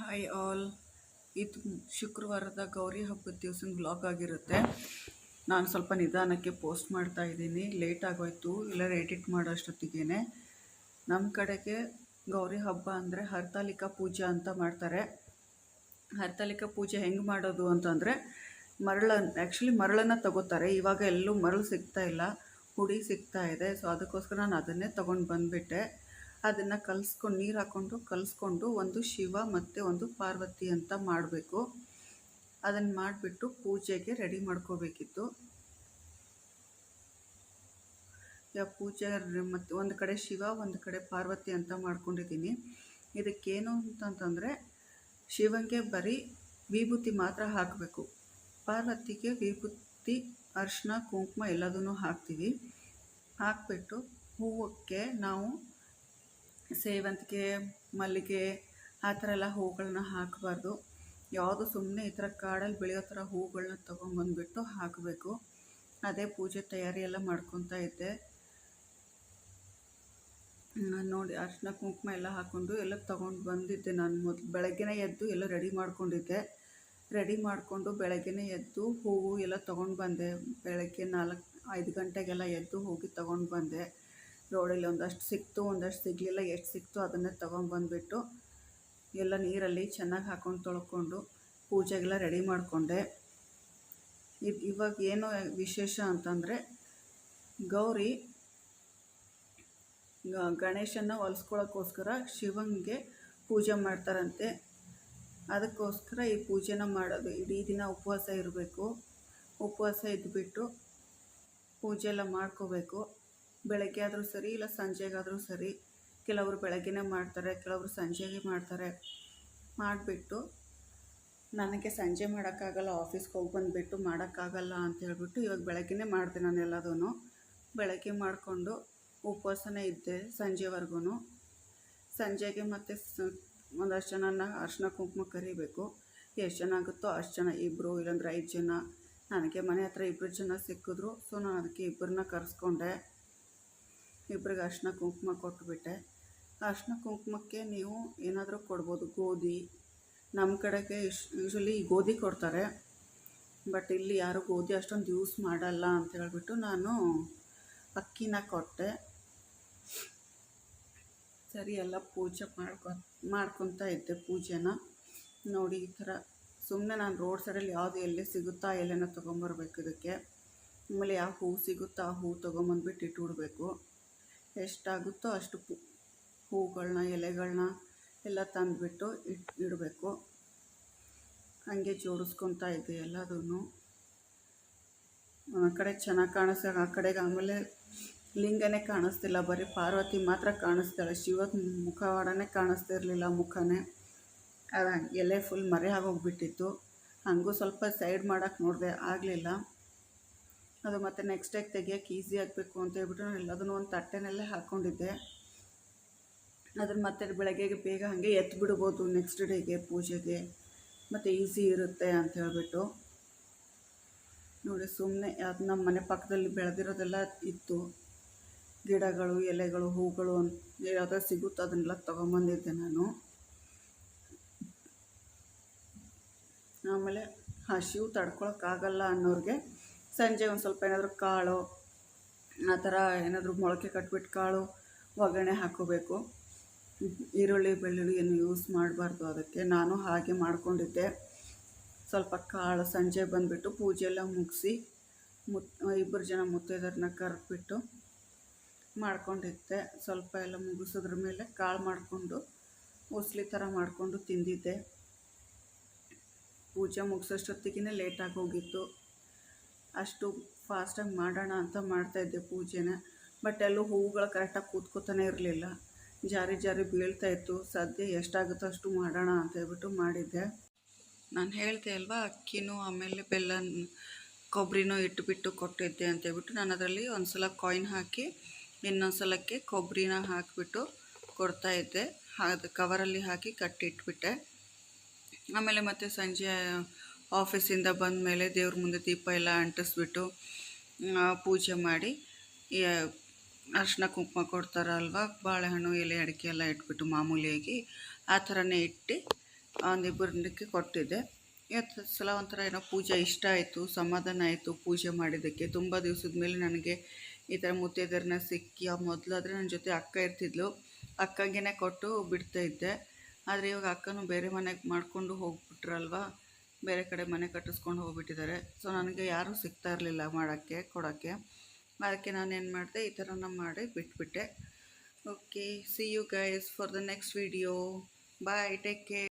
Hi all. ಇದು ಶುಕ್ರವಾರದ ಗೌರಿ ಹಬ್ಬದ ದಿವಸದ ವ್ಲಾಗ್ ಆಗಿರುತ್ತೆ. ನಾನು ಸ್ವಲ್ಪ ನಿಧಾನಕ್ಕೆ ಪೋಸ್ಟ್ ಮಾಡ್ತಾ ಇದ್ದೀನಿ. ಲೇಟ್ ಆಗೋಯ್ತು ಎಲ್ಲರೂ ಎಡಿಟ್ ಮಾಡೋ ಅಷ್ಟೊತ್ತಿಗೆ. ನಮ್ಮ ಕಡೆಗೆ ಗೌರಿ ಹಬ್ಬ ಅಂದರೆ ಹರತಾಳಿಕಾ ಪೂಜೆ ಅಂತ ಮಾಡ್ತಾರೆ. ಹರತಾಳಿಕಾ ಪೂಜೆ ಹೆಂಗೆ ಮಾಡೋದು ಅಂತಂದರೆ ಮರಳನ್ನು ತಗೋತಾರೆ. ಇವಾಗ ಎಲ್ಲೂ ಮರಳು ಸಿಗ್ತಾ ಇಲ್ಲ, ಹುಡಿ ಸಿಗ್ತಾ ಇದೆ. ಸೊ ಅದಕ್ಕೋಸ್ಕರ ನಾನು ಅದನ್ನೇ ತೊಗೊಂಡು ಬಂದುಬಿಟ್ಟೆ. ಅದನ್ನು ನೀರು ಹಾಕ್ಕೊಂಡು ಕಲಿಸ್ಕೊಂಡು ಒಂದು ಶಿವ ಮತ್ತು ಒಂದು ಪಾರ್ವತಿ ಅಂತ ಮಾಡಬೇಕು. ಅದನ್ನು ಮಾಡಿಬಿಟ್ಟು ಪೂಜೆಗೆ ರೆಡಿ ಮಾಡ್ಕೋಬೇಕಿತ್ತು. ಪೂಜೆ ಮತ್ತು ಒಂದು ಕಡೆ ಶಿವ ಒಂದು ಕಡೆ ಪಾರ್ವತಿ ಅಂತ ಮಾಡ್ಕೊಂಡಿದ್ದೀನಿ. ಇದಕ್ಕೇನು ಅಂತಂತಂದರೆ ಶಿವಂಗೆ ಬರೀ ವಿಭೂತಿ ಮಾತ್ರ ಹಾಕಬೇಕು. ಪಾರ್ವತಿಗೆ ವಿಭೂತಿ, ಅರಿಶಿನ, ಕುಂಕುಮ ಎಲ್ಲದನ್ನೂ ಹಾಕ್ತೀವಿ. ಹಾಕ್ಬಿಟ್ಟು ಹೂವಕ್ಕೆ ನಾವು ಸೇವಂತಿಗೆ, ಮಲ್ಲಿಗೆ ಆ ಥರ ಎಲ್ಲ ಹೂಗಳನ್ನ ಹಾಕಬಾರ್ದು. ಯಾವುದು ಸುಮ್ಮನೆ ಈ ಥರ ಕಾಡಲ್ಲಿ ಬೆಳೆಯೋ ಥರ ಹೂಗಳನ್ನ ತೊಗೊಂಬಂದ್ಬಿಟ್ಟು ಹಾಕಬೇಕು. ಅದೇ ಪೂಜೆ ತಯಾರಿ ಎಲ್ಲ ಮಾಡ್ಕೊತಾ ಇದ್ದೆ. ನೋಡಿ ಅರಿಶಿನ ಕುಂಕುಮ ಎಲ್ಲ ಹಾಕ್ಕೊಂಡು ಎಲ್ಲ ತೊಗೊಂಡು ಬಂದಿದ್ದೆ. ನಾನು ಬೆಳಗ್ಗೆನೇ ಎದ್ದು ಎಲ್ಲ ರೆಡಿ ಮಾಡ್ಕೊಂಡಿದ್ದೆ. ರೆಡಿ ಮಾಡಿಕೊಂಡು ಬೆಳಗ್ಗೆನೇ ಎದ್ದು ಹೂವು ಎಲ್ಲ ತೊಗೊಂಡು ಬಂದೆ. ಬೆಳಗ್ಗೆ 4-5 ಗಂಟೆಗೆಲ್ಲ ಎದ್ದು ಹೋಗಿ ತೊಗೊಂಡು ಬಂದೆ. ರೋಡಲ್ಲಿ ಒಂದಷ್ಟು ಸಿಕ್ತು, ಒಂದಷ್ಟು ಸಿಗಲಿಲ್ಲ. ಎಷ್ಟು ಸಿಕ್ತು ಅದನ್ನೇ ತೊಗೊಂಬಂದ್ಬಿಟ್ಟು ಎಲ್ಲ ನೀರಲ್ಲಿ ಚೆನ್ನಾಗಿ ಹಾಕ್ಕೊಂಡು ತೊಳ್ಕೊಂಡು ಪೂಜೆಗೆಲ್ಲ ರೆಡಿ ಮಾಡಿಕೊಂಡೆ. ಇವಾಗ ಏನೋ ವಿಶೇಷ ಅಂತಂದರೆ ಗೌರಿ ಗಣೇಶನ ಹೊಲಿಸ್ಕೊಳ್ಳೋಕ್ಕೋಸ್ಕರ ಶಿವಂಗೆ ಪೂಜೆ ಮಾಡ್ತಾರಂತೆ. ಅದಕ್ಕೋಸ್ಕರ ಈ ಪೂಜೆನ ಮಾಡೋದು. ಇಡೀ ದಿನ ಉಪವಾಸ ಇರಬೇಕು. ಉಪವಾಸ ಇದ್ದುಬಿಟ್ಟು ಪೂಜೆ ಎಲ್ಲ ಮಾಡ್ಕೋಬೇಕು. ಬೆಳಗ್ಗೆ ಆದರೂ ಸರಿ, ಇಲ್ಲ ಸಂಜೆಗಾದರೂ ಸರಿ. ಕೆಲವರು ಬೆಳಗ್ಗೆನೇ ಮಾಡ್ತಾರೆ, ಕೆಲವರು ಸಂಜೆಗೆ ಮಾಡ್ತಾರೆ. ಮಾಡಿಬಿಟ್ಟು ನನಗೆ ಸಂಜೆ ಮಾಡೋಕ್ಕಾಗಲ್ಲ, ಆಫೀಸ್ಗೆ ಹೋಗಿ ಬಂದುಬಿಟ್ಟು ಮಾಡೋಕ್ಕಾಗಲ್ಲ ಅಂತ ಹೇಳ್ಬಿಟ್ಟು ಇವಾಗ ಬೆಳಗ್ಗೆನೇ ಮಾಡಿದೆ. ನಾನು ಎಲ್ಲದೂ ಬೆಳಗ್ಗೆ ಮಾಡಿಕೊಂಡು ಉಪವಾಸನೇ ಇದ್ದೆ ಸಂಜೆವರೆಗೂ. ಸಂಜೆಗೆ ಮತ್ತು ಒಂದಷ್ಟು ಜನನ ಅರಿಶಿನ ಕುಂಕುಮ ಕರಿಬೇಕು. ಎಷ್ಟು ಜನ ಆಗುತ್ತೋ ಅಷ್ಟು ಜನ, 2 ಇಲ್ಲಾಂದ್ರೆ 5 ಜನ. ನನಗೆ ಮನೆ ಹತ್ರ 2 ಜನ ಸಿಕ್ಕಿದ್ರು. ಸೊ ನಾನು ಅದಕ್ಕೆ 2 ಕರೆಸ್ಕೊಂಡೆ. 2 ಅರಿಶಿನ ಕುಂಕುಮ ಕೊಟ್ಟುಬಿಟ್ಟೆ. ಅರಿಶಿನ ಕುಂಕುಮಕ್ಕೆ ನೀವು ಏನಾದರೂ ಕೊಡ್ಬೋದು. ಗೋಧಿ, ನಮ್ಮ ಕಡೆಗೆ ಯೂಶ್ವಲಿ ಗೋಧಿ ಕೊಡ್ತಾರೆ. ಬಟ್ ಇಲ್ಲಿ ಯಾರು ಗೋಧಿ ಅಷ್ಟೊಂದು ಯೂಸ್ ಮಾಡಲ್ಲ ಅಂತ ಹೇಳ್ಬಿಟ್ಟು ನಾನು ಅಕ್ಕಿನ ಕೊಟ್ಟೆ. ಸರಿ, ಎಲ್ಲ ಪೂಜೆ ಮಾಡ್ಕೊತಾ ಇದ್ದೆ ಪೂಜೆನ. ನೋಡಿ ಈ ಥರ ಸುಮ್ಮನೆ ನಾನು ರೋಡ್ ಸೈಡಲ್ಲಿ ಯಾವುದು ಎಲ್ಲೇ ಸಿಗುತ್ತಾ ಎಲ್ಲೇನ ತೊಗೊಂಬರ್ಬೇಕು. ಇದಕ್ಕೆ ಆಮೇಲೆ ಯಾವ ಹೂವು ಸಿಗುತ್ತಾ ಆ ಹೂವು ತೊಗೊಂಬಂದ್ಬಿಟ್ಟು ಇಟ್ಬಿಡ್ಬೇಕು. ಎಷ್ಟಾಗುತ್ತೋ ಅಷ್ಟು ಹೂಗಳನ್ನ, ಎಲೆಗಳನ್ನ ಎಲ್ಲ ತಂದುಬಿಟ್ಟು ಇಡಬೇಕು. ಹಾಗೆ ಜೋಡಿಸ್ಕೊತಾ ಇದ್ದೆ ಎಲ್ಲದೂ. ಆ ಕಡೆ ಚೆನ್ನಾಗಿ ಕಾಣಿಸ್ತಾರೆ, ಆ ಕಡೆಗೆ ಆಮೇಲೆ ಲಿಂಗನೇ ಕಾಣಿಸ್ತಿಲ್ಲ, ಬರೀ ಪಾರ್ವತಿ ಮಾತ್ರ ಕಾಣಿಸ್ತಾಳೆ. ಶಿವದ ಮುಖವಾಡನೇ ಕಾಣಿಸ್ತಾ ಇರಲಿಲ್ಲ, ಮುಖನೇ. ಅದು ಎಲೆ ಫುಲ್ ಮರೆ ಆಗೋಗ್ಬಿಟ್ಟಿತ್ತು. ಹಾಗೂ ಸ್ವಲ್ಪ ಸೈಡ್ ಮಾಡೋಕ್ಕೆ ನೋಡಿದೆ, ಆಗಲಿಲ್ಲ. ಅದು ಮತ್ತು ನೆಕ್ಸ್ಟ್ ಡೇಗೆ ತೆಗಿಯೋಕ್ಕೆ ಈಸಿ ಆಗಬೇಕು ಅಂತ ಹೇಳ್ಬಿಟ್ಟು ನಾನು ಎಲ್ಲದನ್ನೂ ಒಂದು ತಟ್ಟೆನಲ್ಲೇ ಹಾಕ್ಕೊಂಡಿದ್ದೆ. ಅದನ್ನು ಮತ್ತೆ ಬೆಳಗ್ಗೆಗೆ ಬೇಗ ಹಾಗೆ ಎತ್ತಿಬಿಡ್ಬೋದು ನೆಕ್ಸ್ಟ್ ಡೇಗೆ ಪೂಜೆಗೆ, ಮತ್ತು ಈಸಿ ಇರುತ್ತೆ ಅಂತ ಹೇಳ್ಬಿಟ್ಟು. ನೋಡಿ ಸುಮ್ಮನೆ ಅದು ನಮ್ಮ ಮನೆ ಪಕ್ಕದಲ್ಲಿ ಬೆಳೆದಿರೋದೆಲ್ಲ ಇತ್ತು. ಗಿಡಗಳು, ಎಲೆಗಳು, ಹೂಗಳು ಯಾವುದೋ ಸಿಗುತ್ತೋ ಅದನ್ನೆಲ್ಲ ತೊಗೊಂಬಂದಿದ್ದೆ ನಾನು. ಆಮೇಲೆ ಹಸಿವು ತಡ್ಕೊಳಕ್ಕಾಗಲ್ಲ ಅನ್ನೋರಿಗೆ ಸಂಜೆ ಒಂದು ಸ್ವಲ್ಪ ಏನಾದರೂ ಕಾಳು ಆ ಥರ ಏನಾದರೂ ಮೊಳಕೆ ಕಟ್ಬಿಟ್ಟು ಕಾಳು ಒಗ್ಗರಣೆ ಹಾಕೋಬೇಕು. ಈರುಳ್ಳಿ, ಬೆಳ್ಳುಳ್ಳಿ ಏನು ಯೂಸ್ ಮಾಡಬಾರ್ದು. ಅದಕ್ಕೆ ನಾನು ಹಾಗೆ ಮಾಡ್ಕೊಂಡಿದ್ದೆ. ಸ್ವಲ್ಪ ಕಾಳು ಸಂಜೆ ಬಂದುಬಿಟ್ಟು ಪೂಜೆ ಎಲ್ಲ ಮುಗಿಸಿ 2 ಜನ ಮುತ್ತೈದೆಯರನ್ನ ಕರೆದ್ಬಿಟ್ಟು ಮಾಡ್ಕೊಂಡಿದ್ದೆ. ಸ್ವಲ್ಪ ಎಲ್ಲ ಮುಗಿಸೋದ್ರ ಮೇಲೆ ಕಾಳು ಮಾಡಿಕೊಂಡು ಉಸ್ಲಿ ಥರ ಮಾಡಿಕೊಂಡು ತಿಂದಿದ್ದೆ. ಪೂಜೆ ಮುಗಿಸೋಷ್ಟೊತ್ತಿಗೆ ಲೇಟಾಗಿ ಹೋಗಿತ್ತು. ಅಷ್ಟು ಫಾಸ್ಟಾಗಿ ಮಾಡೋಣ ಅಂತ ಮಾಡ್ತಾಯಿದ್ದೆ ಪೂಜೆನ. ಬಟ್ ಎಲ್ಲೂ ಹೂವುಗಳು ಕರೆಕ್ಟಾಗಿ ಕೂತ್ಕೋತಾನೆ ಇರಲಿಲ್ಲ, ಜಾರಿ ಜಾರಿ ಬೀಳ್ತಾಯಿತ್ತು. ಸದ್ಯ ಎಷ್ಟಾಗುತ್ತೋ ಅಷ್ಟು ಮಾಡೋಣ ಅಂತ ಹೇಳ್ಬಿಟ್ಟು ಮಾಡಿದ್ದೆ. ನಾನು ಹೇಳ್ದೆ ಅಲ್ವಾ, ಅಕ್ಕಿನೂ ಆಮೇಲೆ ಬೆಲ್ಲ, ಕೊಬ್ಬರಿನೂ ಇಟ್ಟುಬಿಟ್ಟು ಕೊಟ್ಟಿದ್ದೆ ಅಂತೇಳ್ಬಿಟ್ಟು. ನಾನು ಅದರಲ್ಲಿ ಒಂದು ಸಲ ಕಾಯಿನ್ ಹಾಕಿ ಇನ್ನೊಂದು ಸಲಕ್ಕೆ ಕೊಬ್ಬರಿನ ಹಾಕಿಬಿಟ್ಟು ಕೊಡ್ತಾಯಿದ್ದೆ. ಅದು ಕವರಲ್ಲಿ ಹಾಕಿ ಕಟ್ಟಿಟ್ಬಿಟ್ಟೆ. ಆಮೇಲೆ ಮತ್ತೆ ಸಂಜೆ ಆಫೀಸಿಂದ ಬಂದ ಮೇಲೆ ದೇವ್ರ ಮುಂದೆ ದೀಪ ಎಲ್ಲ ಅಂಟಿಸ್ಬಿಟ್ಟು ಪೂಜೆ ಮಾಡಿ ಅರಿಶಿನ ಕುಂಕುಮ ಕೊಡ್ತಾರಲ್ವ, ಬಾಳೆಹಣ್ಣು, ಎಲೆ, ಅಡಿಕೆ ಎಲ್ಲ ಇಟ್ಬಿಟ್ಟು ಮಾಮೂಲಿಯಾಗಿ ಆ ಥರನೇ ಇಟ್ಟು ಒಂದಿಬ್ಬರಕ್ಕೆ ಕೊಟ್ಟಿದ್ದೆ. ಇವತ್ತು ಸಲ ಒಂಥರ ಏನೋ ಪೂಜೆ ಇಷ್ಟ ಆಯಿತು, ಸಮಾಧಾನ ಆಯಿತು ಪೂಜೆ ಮಾಡಿದ್ದಕ್ಕೆ. ತುಂಬ ದಿವಸದ ಮೇಲೆ ನನಗೆ ಈ ಥರ ಮುತ್ತೈದೆಯರನ್ನ ಸಿಕ್ಕಿ. ಮೊದಲಾದರೆ ನನ್ನ ಜೊತೆ ಅಕ್ಕ ಇರ್ತಿದ್ಲು, ಅಕ್ಕಂಗೆ ಕೊಟ್ಟು ಬಿಡ್ತಾಯಿದ್ದೆ. ಆದರೆ ಇವಾಗ ಅಕ್ಕನೂ ಬೇರೆ ಮನೆಗೆ ಮಾಡಿಕೊಂಡು ಹೋಗ್ಬಿಟ್ರಲ್ವ, ಬೇರೆ ಕಡೆ ಮನೆ ಕಟ್ಟಿಸ್ಕೊಂಡು ಹೋಗ್ಬಿಟ್ಟಿದ್ದಾರೆ. ಸೊ ನನಗೆ ಯಾರೂ ಸಿಗ್ತಾ ಇರಲಿಲ್ಲ ಮಾಡೋಕ್ಕೆ ಕೊಡೋಕ್ಕೆ. ಅದಕ್ಕೆ ನಾನೇನು ಮಾಡಿದೆ, ಈ ಥರನ ಮಾಡಿ ಬಿಟ್ಬಿಟ್ಟೆ. Okay, see you guys for the next video. Bye, take care.